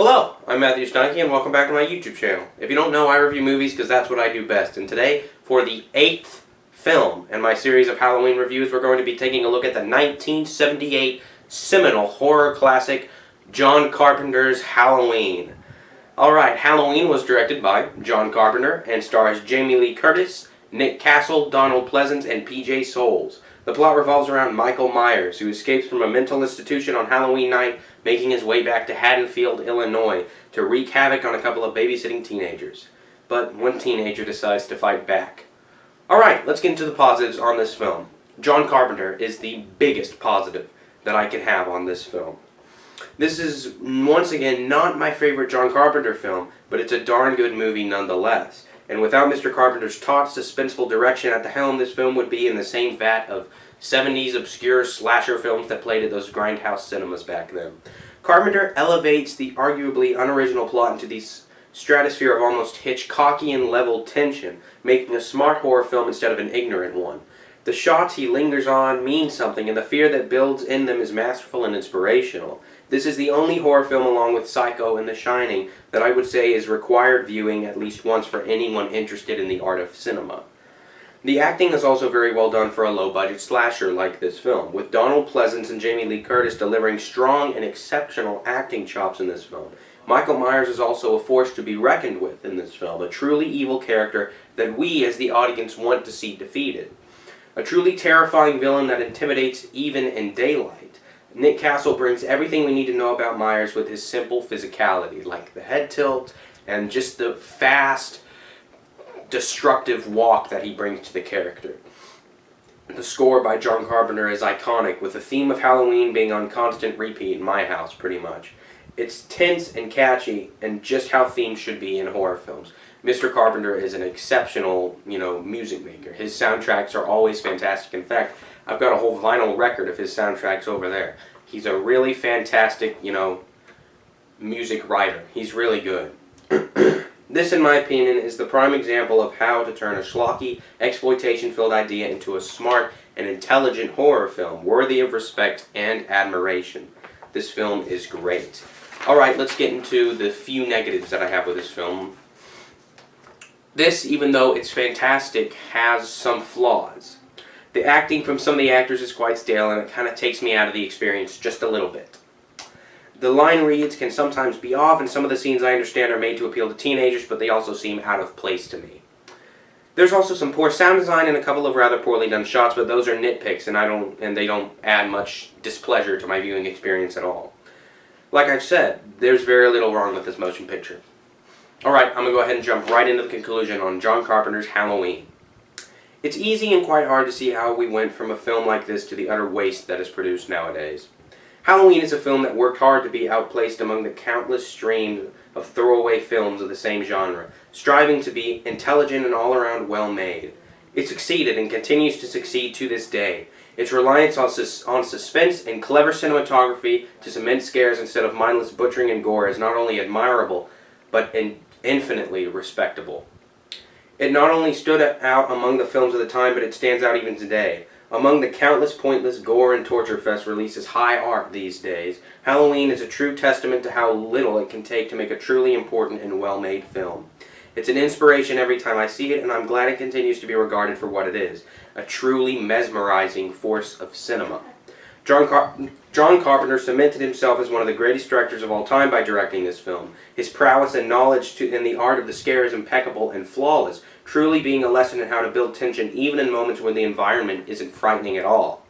Hello, I'm Matthew Steinke and welcome back to my YouTube channel. If you don't know, I review movies because that's what I do best. And today, for the 8th film in my series of Halloween reviews, we're going to be taking a look at the 1978 seminal horror classic, John Carpenter's Halloween. Alright, Halloween was directed by John Carpenter and stars Jamie Lee Curtis, Nick Castle, Donald Pleasence, and PJ Soles. The plot revolves around Michael Myers, who escapes from a mental institution on Halloween night, making his way back to Haddonfield, Illinois, to wreak havoc on a couple of babysitting teenagers. But one teenager decides to fight back. Alright, let's get into the positives on this film. John Carpenter is the biggest positive that I can have on this film. This is, once again, not my favorite John Carpenter film, but it's a darn good movie nonetheless. And without Mr. Carpenter's taut, suspenseful direction at the helm, this film would be in the same vat of 70s obscure slasher films that played at those grindhouse cinemas back then. Carpenter elevates the arguably unoriginal plot into the stratosphere of almost Hitchcockian level tension, making a smart horror film instead of an ignorant one. The shots he lingers on mean something, and the fear that builds in them is masterful and inspirational. This is the only horror film, along with Psycho and The Shining, that I would say is required viewing at least once for anyone interested in the art of cinema. The acting is also very well done for a low-budget slasher like this film, with Donald Pleasence and Jamie Lee Curtis delivering strong and exceptional acting chops in this film. Michael Myers is also a force to be reckoned with in this film, a truly evil character that we as the audience want to see defeated. A truly terrifying villain that intimidates even in daylight. Nick Castle brings everything we need to know about Myers with his simple physicality, like the head tilt and just the fast, destructive walk that he brings to the character. The score by John Carpenter is iconic, with the theme of Halloween being on constant repeat in my house, pretty much. It's tense and catchy, and just how themes should be in horror films. Mr. Carpenter is an exceptional, music maker. His soundtracks are always fantastic. In fact, I've got a whole vinyl record of his soundtracks over there. He's a really fantastic, music writer. He's really good. This, in my opinion, is the prime example of how to turn a schlocky, exploitation-filled idea into a smart and intelligent horror film, worthy of respect and admiration. This film is great. Alright, let's get into the few negatives that I have with this film. This, even though it's fantastic, has some flaws. The acting from some of the actors is quite stale, and it kind of takes me out of the experience just a little bit. The line reads can sometimes be off, and some of the scenes I understand are made to appeal to teenagers, but they also seem out of place to me. There's also some poor sound design and a couple of rather poorly done shots, but those are nitpicks, and they don't add much displeasure to my viewing experience at all. Like I've said, there's very little wrong with this motion picture. Alright, I'm going to go ahead and jump right into the conclusion on John Carpenter's Halloween. It's easy and quite hard to see how we went from a film like this to the utter waste that is produced nowadays. Halloween is a film that worked hard to be outplaced among the countless stream of throwaway films of the same genre, striving to be intelligent and all-around well-made. It succeeded and continues to succeed to this day. Its reliance on suspense and clever cinematography to cement scares instead of mindless butchering and gore is not only admirable, but infinitely respectable. It not only stood out among the films of the time, but it stands out even today. Among the countless pointless gore and torture fest releases high art these days, Halloween is a true testament to how little it can take to make a truly important and well-made film. It's an inspiration every time I see it, and I'm glad it continues to be regarded for what it is, a truly mesmerizing force of cinema. John Carpenter cemented himself as one of the greatest directors of all time by directing this film. His prowess and knowledge in the art of the scare is impeccable and flawless, truly being a lesson in how to build tension even in moments when the environment isn't frightening at all.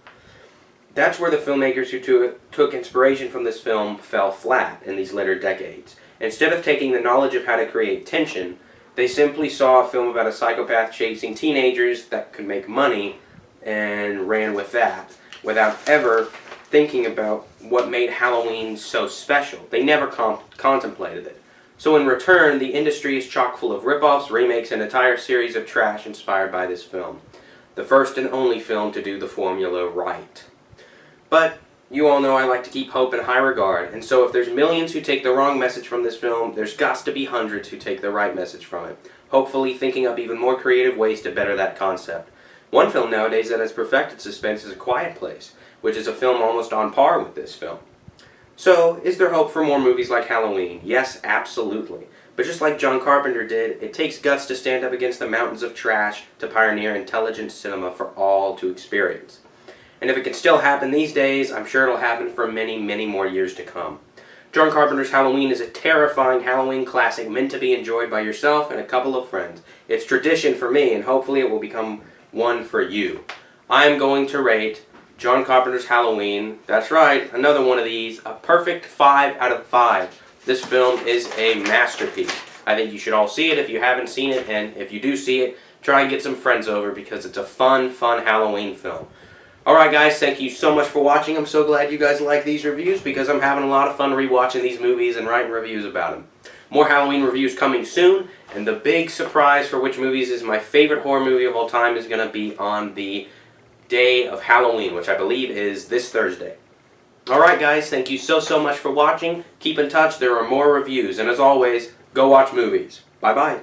That's where the filmmakers who took inspiration from this film fell flat in these later decades. Instead of taking the knowledge of how to create tension, they simply saw a film about a psychopath chasing teenagers that could make money and ran with that, without ever thinking about what made Halloween so special. They never contemplated it. So in return, the industry is chock full of rip-offs, remakes, and an entire series of trash inspired by this film. The first and only film to do the formula right. But you all know I like to keep hope in high regard, and so if there's millions who take the wrong message from this film, there's got to be hundreds who take the right message from it, hopefully thinking up even more creative ways to better that concept. One film nowadays that has perfected suspense is A Quiet Place, which is a film almost on par with this film. So, is there hope for more movies like Halloween? Yes, absolutely. But just like John Carpenter did, it takes guts to stand up against the mountains of trash to pioneer intelligent cinema for all to experience. And if it can still happen these days, I'm sure it'll happen for many, many more years to come. John Carpenter's Halloween is a terrifying Halloween classic meant to be enjoyed by yourself and a couple of friends. It's tradition for me, and hopefully it will become one for you. I'm going to rate John Carpenter's Halloween, that's right, another one of these, a perfect 5 out of 5. This film is a masterpiece. I think you should all see it if you haven't seen it, and if you do see it, try and get some friends over because it's a fun, fun Halloween film. Alright guys, thank you so much for watching. I'm so glad you guys like these reviews because I'm having a lot of fun rewatching these movies and writing reviews about them. More Halloween reviews coming soon, and the big surprise for which movies is my favorite horror movie of all time is going to be on the day of Halloween, which I believe is this Thursday. Alright guys, thank you so much for watching. Keep in touch, there are more reviews, and as always, go watch movies. Bye bye.